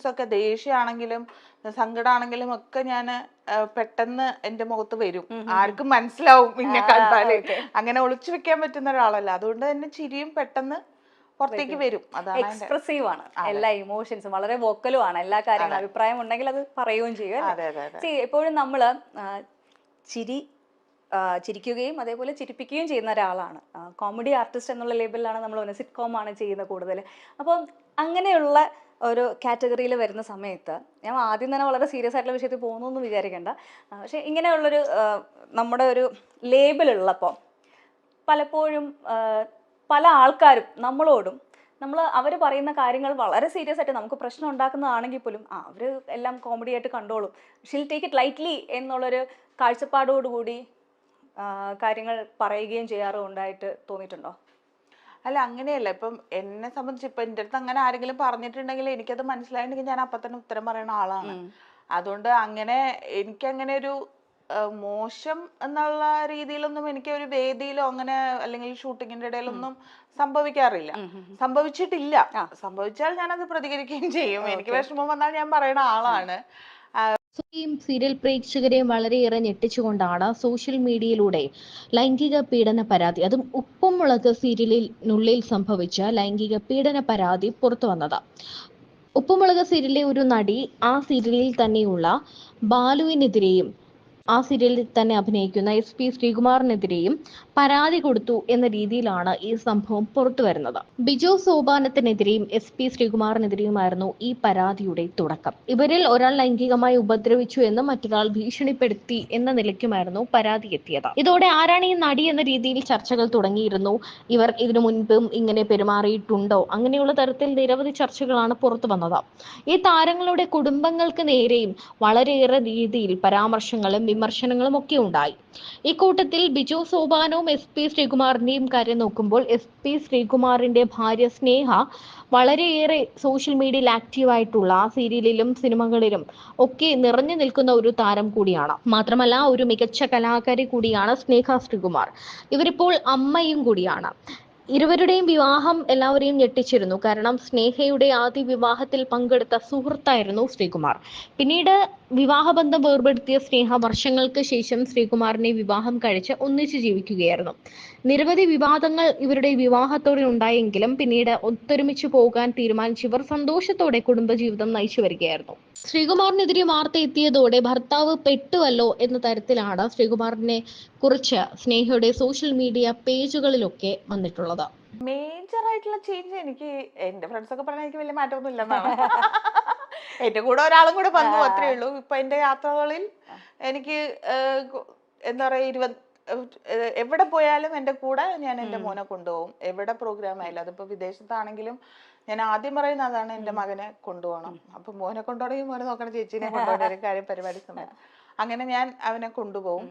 ഒക്കെ ദേഷ്യമാണെങ്കിലും സങ്കടമാണെങ്കിലും ഒക്കെ ഞാൻ പെട്ടെന്ന് എന്റെ മുഖത്ത് വരും. ആർക്കും മനസ്സിലാവും പിന്നെ കണ്ടാല്. അങ്ങനെ ഒളിച്ചു വെക്കാൻ പറ്റുന്ന ഒരാളല്ല. അതുകൊണ്ട് തന്നെ ചിരിയും പെട്ടെന്ന് പുറത്തേക്ക് വരും. അതാണ് എക്സ്പ്രസീവ് ആണ്, എല്ലാ ഇമോഷൻസും വളരെ വോക്കലും ആണ്. എല്ലാ കാര്യങ്ങളും അഭിപ്രായം ഉണ്ടെങ്കിൽ അത് പറയുകയും ചെയ്യും. എപ്പോഴും നമ്മള് ചിരിക്കുകയും അതേപോലെ ചിരിപ്പിക്കുകയും ചെയ്യുന്ന ഒരാളാണ്. കോമഡി ആർട്ടിസ്റ്റ് എന്നുള്ള ലേബലിലാണ് നമ്മൾ സിറ്റ്കോം ആണ് ചെയ്യുന്നത് കൂടുതൽ. അപ്പം അങ്ങനെയുള്ള ഒരു കാറ്റഗറിയിൽ വരുന്ന സമയത്ത് ഞാൻ ആദ്യം തന്നെ വളരെ സീരിയസ് ആയിട്ടുള്ള വിഷയത്തിൽ പോകുന്നു എന്ന് വിചാരിക്കേണ്ട. പക്ഷെ ഇങ്ങനെയുള്ളൊരു നമ്മുടെ ഒരു ലേബിളുള്ളപ്പോൾ പലപ്പോഴും പല ആൾക്കാരും നമ്മളോടും അവർ പറയുന്ന കാര്യങ്ങൾ വളരെ സീരിയസ് ആയിട്ട് നമുക്ക് പ്രശ്നം ഉണ്ടാക്കുന്നതാണെങ്കിൽ പോലും അവർ എല്ലാം കോമഡി ആയിട്ട് കണ്ടോളും, ഷീൽ ടേക്ക് ഇറ്റ് ലൈറ്റ്ലി എന്നുള്ളൊരു കാഴ്ചപ്പാടോടുകൂടി കാര്യങ്ങൾ പറയുകയും ചെയ്യാറുണ്ടായിട്ട് തോന്നിയിട്ടുണ്ടോ? അല്ല, അങ്ങനെയല്ല. ഇപ്പം എന്നെ സംബന്ധിച്ച് ഇപ്പൊ എൻ്റെ അടുത്ത് അങ്ങനെ ആരെങ്കിലും പറഞ്ഞിട്ടുണ്ടെങ്കിൽ എനിക്കത് മനസ്സിലായിട്ടുണ്ടെങ്കിൽ ഞാൻ അപ്പൊ തന്നെ ഉത്തരം പറയുന്ന ആളാണ്. അതുകൊണ്ട് അങ്ങനെ എനിക്കങ്ങനെ ഒരു മോശം എന്നുള്ള രീതിയിലൊന്നും എനിക്ക് ഒരു വേദിയിലോ അങ്ങനെ അല്ലെങ്കിൽ ഷൂട്ടിങ്ങിന്റെ ഇടയിലൊന്നും സംഭവിക്കാറില്ല. സംഭവിച്ചിട്ടില്ല. സംഭവിച്ചാൽ ഞാനത് പ്രതികരിക്കുകയും ചെയ്യും. എനിക്ക് വിഷമം വന്നാൽ ഞാൻ പറയുന്ന ആളാണ്. സീരിയൽ പ്രേക്ഷകരെയും വളരെയേറെ ഞെട്ടിച്ചുകൊണ്ടാണ് സോഷ്യൽ മീഡിയയിലൂടെ ലൈംഗിക പീഡന പരാതി, അതും ഉപ്പും മുളക് സീരിയലിനുള്ളിൽ സംഭവിച്ച ലൈംഗിക പീഡന പരാതി പുറത്തു വന്നത്. ഉപ്പുമുളക് സീരിയലിലെ ഒരു നടി ആ സീരിയലിൽ തന്നെയുള്ള ബാലുവിനെതിരെയും ആ സീരിയലിൽ തന്നെ അഭിനയിക്കുന്ന SP ശ്രീകുമാറിനെതിരെയും പരാതി കൊടുത്തു എന്ന രീതിയിലാണ് ഈ സംഭവം പുറത്തു വരുന്നത്. ബിജു സോപാനത്തിനെതിരെയും SP ശ്രീകുമാറിനെതിരെയുമായിരുന്നു ഈ പരാതിയുടെ തുടക്കം. ഇവരിൽ ഒരാൾ ലൈംഗികമായി ഉപദ്രവിച്ചു എന്ന് മറ്റൊരാൾ ഭീഷണിപ്പെടുത്തി എന്ന നിലയ്ക്കുമായിരുന്നു പരാതി എത്തിയത്. ഇതോടെ ആരാണ് ഈ നടി എന്ന രീതിയിൽ ചർച്ചകൾ തുടങ്ങിയിരുന്നു. ഇവർ ഇതിനു മുൻപും ഇങ്ങനെ പെരുമാറിയിട്ടുണ്ടോ, അങ്ങനെയുള്ള തരത്തിൽ നിരവധി ചർച്ചകളാണ് പുറത്തു വന്നത്. ഈ താരങ്ങളുടെ കുടുംബങ്ങൾക്ക് നേരെയും വളരെയേറെ രീതിയിൽ പരാമർശങ്ങളും വിമർശനങ്ങളും ഒക്കെ ഉണ്ടായി. ഇക്കൂട്ടത്തിൽ ബിജു സോപാനവും SP ശ്രീകുമാറിന്റെയും കാര്യം നോക്കുമ്പോൾ SP ശ്രീകുമാറിന്റെ ഭാര്യ സ്നേഹ വളരെയേറെ സോഷ്യൽ മീഡിയയിൽ ആക്റ്റീവായിട്ടുള്ള സീരിയലിലും സിനിമകളിലും ഒക്കെ നിറഞ്ഞു നിൽക്കുന്ന ഒരു താരം കൂടിയാണ്. മാത്രമല്ല ഒരു മികച്ച കലാകാരി കൂടിയാണ് സ്നേഹ ശ്രീകുമാർ. ഇവരിപ്പോൾ അമ്മയും കൂടിയാണ്. ഇരുവരുടെയും വിവാഹം എല്ലാവരെയും ഞെട്ടിച്ചിരുന്നു. കാരണം സ്നേഹയുടെ ആദ്യ വിവാഹത്തിൽ പങ്കെടുത്ത സുഹൃത്തായിരുന്നു ശ്രീകുമാർ. പിന്നീട് വിവാഹബന്ധം വേർപെടുത്തിയ സ്നേഹ വർഷങ്ങൾക്ക് ശേഷം ശ്രീകുമാറിനെ വിവാഹം കഴിച്ച് ഒന്നിച്ചു ജീവിക്കുകയായിരുന്നു. നിരവധി വിവാദങ്ങൾ ഇവരുടെ വിവാഹത്തോടെ ഉണ്ടായെങ്കിലും പിന്നീട് ഒത്തൊരുമിച്ച് പോകാൻ തീരുമാനിച്ച് ഇവർ സന്തോഷത്തോടെ കുടുംബജീവിതം നയിച്ചു വരികയായിരുന്നു. ശ്രീകുമാറിനെതിരെ വാർത്ത എത്തിയതോടെ ഭർത്താവ് പെട്ടുവല്ലോ എന്ന തരത്തിലാണ് ശ്രീകുമാറിനെ കുറിച്ച് സ്നേഹയുടെ സോഷ്യൽ മീഡിയ പേജുകളിലൊക്കെ വന്നിട്ടുള്ളത്. മേജർ ആയിട്ടുള്ള ചേഞ്ച് എനിക്ക് എന്റെ ഫ്രണ്ട്സ് ഒക്കെ പറഞ്ഞാൽ എനിക്ക് വലിയ മാറ്റമൊന്നും ഇല്ലെന്നാണ്. എന്റെ കൂടെ ഒരാളും കൂടെ വന്നു, അത്രേ ഉള്ളൂ. ഇപ്പൊ എന്റെ യാത്രകളിൽ എനിക്ക് എന്താ പറയാ എവിടെ പോയാലും എന്റെ കൂടെ ഞാൻ എന്റെ മോനെ കൊണ്ടുപോകും. എവിടെ പ്രോഗ്രാം ആയാലും, അതിപ്പോ വിദേശത്താണെങ്കിലും ഞാൻ ആദ്യം പറയുന്ന അതാണ്, എന്റെ മകനെ കൊണ്ടുപോകണം. അപ്പൊ മോനെ കൊണ്ടുപോകണമെങ്കിൽ മോനെ നോക്കണം, ചേച്ചീനെ കൊണ്ടുപോകണ ഒരു കാര്യം പരിപാടി സമയത്ത് അങ്ങനെ ഞാൻ അവനെ കൊണ്ടുപോകും.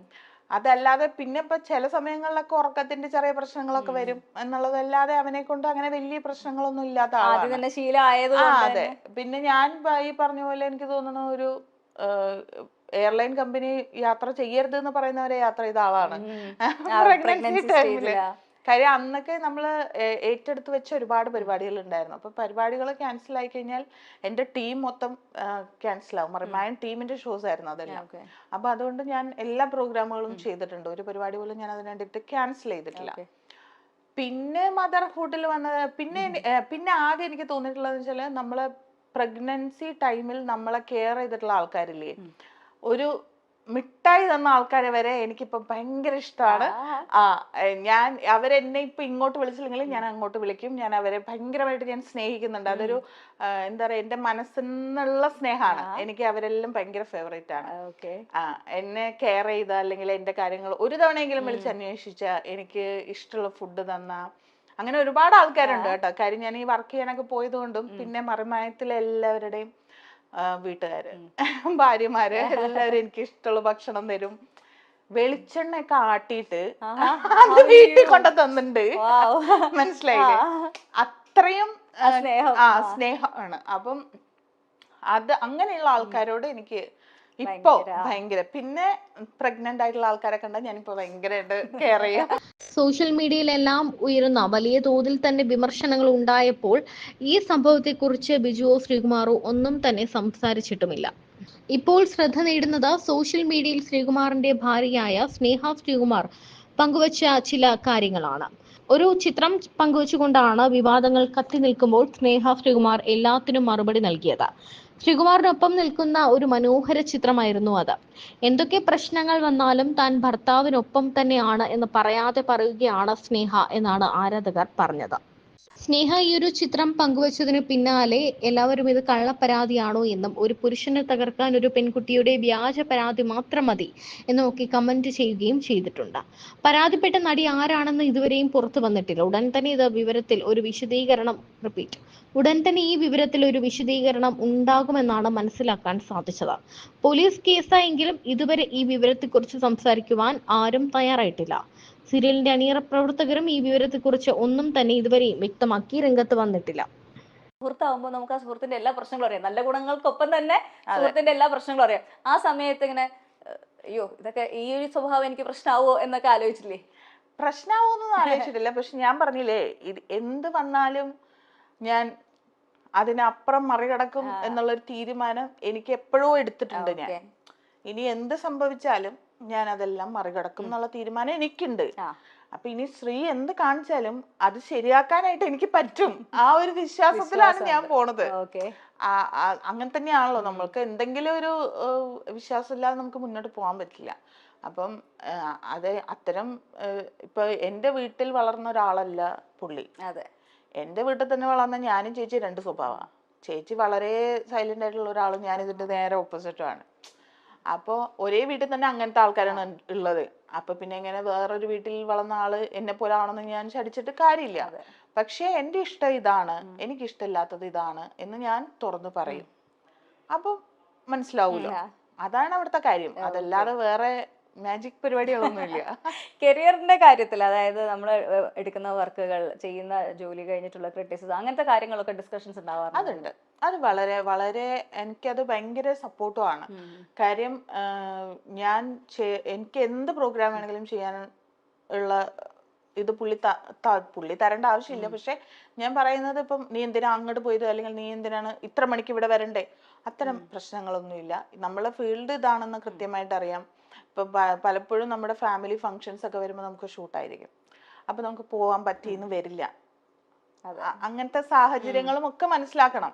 അതല്ലാതെ പിന്നെ ഇപ്പൊ ചില സമയങ്ങളിലൊക്കെ ഉറക്കത്തിന്റെ ചെറിയ പ്രശ്നങ്ങളൊക്കെ വരും എന്നുള്ളതല്ലാതെ അവനെ കൊണ്ട് അങ്ങനെ വലിയ പ്രശ്നങ്ങളൊന്നും ഇല്ലാത്ത ആളാണ്. അതെ. പിന്നെ ഞാൻ ഈ പറഞ്ഞ പോലെ എനിക്ക് തോന്നുന്നു ഒരു എയർലൈൻ കമ്പനി യാത്ര ചെയ്യരുത് എന്ന് പറയുന്നവരെ യാത്ര ചെയ്ത ആളാണ് പ്രഗ്നൻസി ടൈമില്. കാര്യം അന്നൊക്കെ നമ്മള് ഏറ്റെടുത്ത് വെച്ച ഒരുപാട് പരിപാടികൾ ഉണ്ടായിരുന്നു. അപ്പൊ പരിപാടികൾ ക്യാൻസൽ ആയി കഴിഞ്ഞാൽ എന്റെ ടീം മൊത്തം ക്യാൻസൽ ആവും. മറിമായൻ ടീമിന്റെ ഷോസ് ആയിരുന്നു അതെല്ലാം. അപ്പൊ അതുകൊണ്ട് ഞാൻ എല്ലാ പ്രോഗ്രാമുകളും ചെയ്തിട്ടുണ്ട്. ഒരു പരിപാടി പോലും ഞാൻ അതിന് വേണ്ടിയിട്ട് ക്യാൻസൽ ചെയ്തിട്ടില്ല. പിന്നെ മദർഹുഡിൽ വന്നത് പിന്നെ ആകെ എനിക്ക് തോന്നിയിട്ടുള്ളത് വെച്ചാല് നമ്മളെ പ്രഗ്നൻസി ടൈമിൽ നമ്മളെ കെയർ ചെയ്തിട്ടുള്ള ആൾക്കാരില്ലേ, ഒരു മിഠായി തന്ന ആൾക്കാരെ വരെ എനിക്കിപ്പോ ഭയങ്കര ഇഷ്ടമാണ്. ഞാൻ അവരെന്നെ ഇപ്പൊ ഇങ്ങോട്ട് വിളിച്ചില്ലെങ്കിൽ ഞാൻ അങ്ങോട്ട് വിളിക്കും. ഞാൻ അവരെ ഭയങ്കരമായിട്ട് ഞാൻ സ്നേഹിക്കുന്നുണ്ട്. അതൊരു എന്താ പറയാ, എന്റെ മനസ്സിന്നുള്ള സ്നേഹമാണ്. എനിക്ക് അവരെല്ലാം ഭയങ്കര ഫേവറേറ്റ് ആണ്. എന്നെ കെയർ ചെയ്ത അല്ലെങ്കിൽ എന്റെ കാര്യങ്ങൾ ഒരു തവണയെങ്കിലും വിളിച്ച് അന്വേഷിച്ച, എനിക്ക് ഇഷ്ടമുള്ള ഫുഡ് തന്ന, അങ്ങനെ ഒരുപാട് ആൾക്കാരുണ്ട് കേട്ടോ. കാര്യം ഞാൻ ഈ വർക്ക് ചെയ്യാനൊക്കെ പോയത് കൊണ്ടും പിന്നെ മറിമായത്തിലെ എല്ലാവരുടെയും വീട്ടുകാര്, ഭാര്യമാര് എല്ലാവരും എനിക്ക് ഇഷ്ടമുള്ള ഭക്ഷണം തരും. വെളിച്ചെണ്ണയൊക്കെ ആട്ടിയിട്ട് അത് വീട്ടിൽ കൊണ്ട തന്നിട്ടുണ്ട്. മനസ്സിലായില്ലേ? അത്രയും സ്നേഹമാണ്. അപ്പം അത് അങ്ങനെയുള്ള ആൾക്കാരോട് എനിക്ക് ഇപ്പൊ ഭയങ്കര, പിന്നെ പ്രഗ്നന്റ് ആയിട്ടുള്ള ആൾക്കാരെ കണ്ടാൽ ഞാനിപ്പോ ഭയങ്കരമായിട്ട് കെയർ ചെയ്യാം. സോഷ്യൽ മീഡിയയിലെല്ലാം ഉയരുന്ന വലിയ തോതിൽ തന്നെ വിമർശനങ്ങൾ ഉണ്ടായപ്പോൾ ഈ സംഭവത്തെക്കുറിച്ച് ബിജുവോ ശ്രീകുമാറോ ഒന്നും തന്നെ സംസാരിച്ചിട്ടുമില്ല. ഇപ്പോൾ ശ്രദ്ധ നേടുന്നത് സോഷ്യൽ മീഡിയയിൽ ശ്രീകുമാറിന്റെ ഭാര്യയായ സ്നേഹ ശ്രീകുമാർ പങ്കുവച്ച ചില കാര്യങ്ങളാണ്. ഒരു ചിത്രം പങ്കുവച്ചുകൊണ്ടാണ് വിവാദങ്ങൾ കത്തി നിൽക്കുമ്പോൾ സ്നേഹ ശ്രീകുമാർ എല്ലാത്തിനും മറുപടി നൽകിയത്. ശ്രീകുമാറിനൊപ്പം നിൽക്കുന്ന ഒരു മനോഹര ചിത്രമായിരുന്നു അത്. എന്തൊക്കെ പ്രശ്നങ്ങൾ വന്നാലും താൻ ഭർത്താവിനൊപ്പം തന്നെയാണ് എന്ന് പറയാതെ പറയുകയാണ് സ്നേഹ എന്നാണ് ആരാധകർ പറഞ്ഞത്. സ്നേഹ ഈ ഒരു ചിത്രം പങ്കുവച്ചതിന് പിന്നാലെ എല്ലാവരും ഇത് കള്ളപ്പരാതിയാണോ എന്നും ഒരു പുരുഷനെ തകർക്കാൻ ഒരു പെൺകുട്ടിയുടെ വ്യാജ പരാതി മാത്രം മതി എന്നൊക്കെ കമന്റ് ചെയ്യുകയും ചെയ്തിട്ടുണ്ട്. പരാതിപ്പെട്ട നടി ആരാണെന്ന് ഇതുവരെയും പുറത്തു വന്നിട്ടില്ല. ഉടൻ തന്നെ ഈ വിവരത്തിൽ ഒരു വിശദീകരണം ഉണ്ടാകുമെന്നാണ് മനസ്സിലാക്കാൻ സാധിച്ചത്. പോലീസ് കേസായെങ്കിലും ഇതുവരെ ഈ വിവരത്തെക്കുറിച്ച് സംസാരിക്കുവാൻ ആരും തയ്യാറായിട്ടില്ല. സീരിയലിന്റെ അണിയറ പ്രവർത്തകരും ഈ വിവരത്തെക്കുറിച്ച് ഒന്നും തന്നെ ഇതുവരെയും വ്യക്തമാക്കി രംഗത്ത് വന്നിട്ടില്ല. സുഹൃത്താവുമ്പോൾ നമുക്ക് ആ സുഹൃത്തിന്റെ എല്ലാ പ്രശ്നങ്ങളും അറിയാം. നല്ല ഗുണങ്ങൾക്കൊപ്പം തന്നെ സുഹൃത്തിന്റെ എല്ലാ പ്രശ്നങ്ങളും അറിയാം. ആ സമയത്ത് ഇങ്ങനെ അയ്യോ ഇതൊക്കെ ഈ ഒരു സ്വഭാവം എനിക്ക് പ്രശ്നമാവോ എന്നൊക്കെ ആലോചിച്ചില്ലേ? പ്രശ്നമാവോന്നൊന്നും ആലോചിച്ചിട്ടില്ല. പക്ഷെ ഞാൻ പറഞ്ഞില്ലേ, ഇത് എന്ത് വന്നാലും ഞാൻ അതിനപ്പുറം മറികടക്കും എന്നുള്ളൊരു തീരുമാനം എനിക്ക് എപ്പോഴോ എടുത്തിട്ടുണ്ട്. ഞാൻ ഇനി എന്ത് സംഭവിച്ചാലും ഞാൻ അതെല്ലാം മറികടക്കും എന്നുള്ള തീരുമാനം എനിക്കുണ്ട്. അപ്പൊ ഇനി ശ്രീ എന്ത് കാണിച്ചാലും അത് ശരിയാക്കാനായിട്ട് എനിക്ക് പറ്റും. ആ ഒരു വിശ്വാസത്തിലാണ് ഞാൻ പോണത്. അങ്ങനെ തന്നെയാണല്ലോ, നമ്മൾക്ക് എന്തെങ്കിലും ഒരു വിശ്വാസം ഇല്ലാതെ നമുക്ക് മുന്നോട്ട് പോകാൻ പറ്റില്ല. അപ്പം അത്തരം ഇപ്പൊ എന്റെ വീട്ടിൽ വളർന്ന ഒരാളല്ല പുള്ളി. എന്റെ വീട്ടിൽ തന്നെ വളർന്ന ഞാനും ചേച്ചി രണ്ട് സ്വഭാവമാണ്. ചേച്ചി വളരെ സൈലന്റ് ആയിട്ടുള്ള ഒരാളും ഞാൻ ഇതിന്റെ നേരെ ഓപ്പോസിറ്റുമാണ്. അപ്പോൾ ഒരേ വീട്ടിൽ തന്നെ അങ്ങനത്തെ ആൾക്കാരാണ് ഉള്ളത്. അപ്പൊ പിന്നെ ഇങ്ങനെ വേറൊരു വീട്ടിൽ വളർന്ന ആള് എന്നെ പോലെ ആണെന്ന് ഞാൻ ശടിച്ചിട്ട് കാര്യമില്ല. പക്ഷെ എന്റെ ഇഷ്ടം ഇതാണ്, എനിക്ക് ഇഷ്ടമില്ലാത്തത് ഇതാണ് എന്ന് ഞാൻ തുറന്നു പറയും. അപ്പം മനസ്സിലാവൂലോ. അതാണ് അവിടുത്തെ കാര്യം. അതല്ലാതെ വേറെ മാജിക് പരിപാടികളൊന്നുമില്ല. കരിയറിന്റെ കാര്യത്തിൽ, അതായത് നമ്മൾ എടുക്കുന്ന വർക്കുകൾ, ചെയ്യുന്ന ജോലി കഴിഞ്ഞിട്ടുള്ള ക്രിറ്റിസിസം, അങ്ങനത്തെ കാര്യങ്ങളൊക്കെ ഡിസ്കഷൻസ് ഉണ്ടാവാറുണ്ട്? അതുണ്ട്. അത് വളരെ വളരെ എനിക്കത് ഭയങ്കര സപ്പോർട്ടും ആണ്. കാര്യം എനിക്ക് എന്ത് പ്രോഗ്രാം വേണമെങ്കിലും ചെയ്യാൻ ഉള്ള ഇത് പുള്ളി തരേണ്ട ആവശ്യമില്ല. പക്ഷെ ഞാൻ പറയുന്നത്, ഇപ്പം നീ എന്തിനാ അങ്ങോട്ട് പോയത്, അല്ലെങ്കിൽ നീ എന്തിനാണ് ഇത്ര മണിക്ക് ഇവിടെ വരണ്ടേ, അത്തരം പ്രശ്നങ്ങളൊന്നുമില്ല. നമ്മളെ ഫീൽഡ് ഇതാണെന്ന് കൃത്യമായിട്ട് അറിയാം. ഇപ്പൊ പലപ്പോഴും നമ്മുടെ ഫാമിലി ഫങ്ഷൻസ് ഒക്കെ വരുമ്പോൾ നമുക്ക് ഷൂട്ടായിരിക്കും. അപ്പൊ നമുക്ക് പോവാൻ പറ്റിയെന്ന് വരില്ല. അങ്ങനത്തെ സാഹചര്യങ്ങളും ഒക്കെ മനസ്സിലാക്കണം.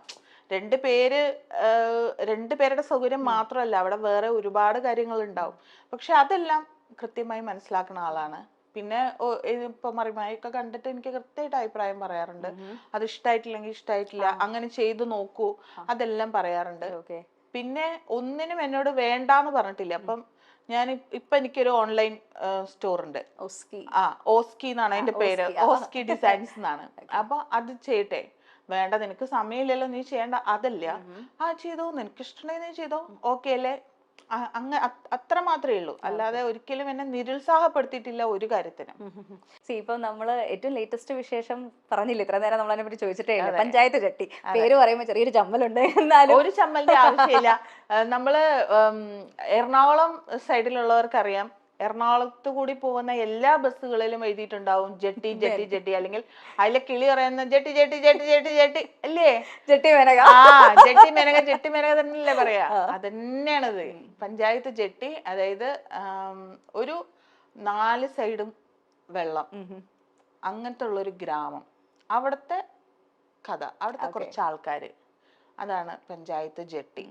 രണ്ടുപേരുടെ സൗകര്യം മാത്രമല്ല, അവിടെ വേറെ ഒരുപാട് കാര്യങ്ങൾ ഉണ്ടാവും. പക്ഷെ അതെല്ലാം കൃത്യമായി മനസ്സിലാക്കുന്ന ആളാണ്. പിന്നെ ഇപ്പൊ മറിമായൊക്കെ കണ്ടിട്ട് എനിക്ക് കൃത്യമായിട്ട് അഭിപ്രായം പറയാറുണ്ട്. അത് ഇഷ്ടമായിട്ടില്ലെങ്കിൽ ഇഷ്ടമായിട്ടില്ല, അങ്ങനെ ചെയ്തു നോക്കൂ, അതെല്ലാം പറയാറുണ്ട്. പിന്നെ ഒന്നിനും എന്നോട് വേണ്ടാന്ന് പറഞ്ഞിട്ടില്ല. അപ്പം ഇപ്പൊ എനിക്കൊരു ഓൺലൈൻ സ്റ്റോർ ഉണ്ട്. ഓസ്കി എന്നാണ് അതിന്റെ പേര്. ഓസ്കി ഡിസൈൻസ് എന്നാണ്. അപ്പൊ അത് ചെയ്യട്ടെ, വേണ്ട നിനക്ക് സമയമില്ലല്ലോ, നീ ചെയ്യണ്ട, അതല്ല, ചെയ്തോ, നിനക്ക് ഇഷ്ടമുണ്ടെങ്കിൽ നീ ചെയ്തോ, ഓക്കെ അല്ലേ, അത്ര മാത്രമേ ഉള്ളൂ. അല്ലാതെ ഒരിക്കലും എന്നെ നിരുത്സാഹപ്പെടുത്തിയിട്ടില്ല ഒരു കാര്യത്തിനും. ഇപ്പൊ നമ്മള് ഏറ്റവും ലേറ്റസ്റ്റ് വിശേഷം പറഞ്ഞില്ല, ഇത്ര നേരം നമ്മളതിനെ പറ്റി ചോദിച്ചിട്ടേ ഇല്ല. പഞ്ചായത്ത് ചട്ടി പേര് പറയുമ്പോ ചെറിയൊരു ചമ്മലുണ്ട്. എന്നാലും ഒരു ചമ്മലിന്റെ ആവശ്യമില്ല. നമ്മള് എറണാകുളം സൈഡിലുള്ളവർക്കറിയാം, എറണാകുളത്ത് കൂടി പോകുന്ന എല്ലാ ബസ്സുകളിലും എഴുതിയിട്ടുണ്ടാവും ജെട്ടി ജെട്ടി ജെട്ടി, അല്ലെങ്കിൽ അതിലെ കിളി പറയുന്ന jetty jetty jetty jetty jetty അല്ലേ, jetty Menaka. Jetty Menaka, jetty Menaka തന്നെയല്ലേ പറയാ. അതന്നെയാണത് പഞ്ചായത്ത് ജെട്ടി. അതായത് ഒരു 4 സൈഡും വെള്ളം, അങ്ങനത്തെ ഉള്ളൊരു ഗ്രാമം. അവിടുത്തെ കഥ, അവിടുത്തെ കുറച്ച് ആൾക്കാര്, അതാണ് പഞ്ചായത്ത് ജെട്ടി.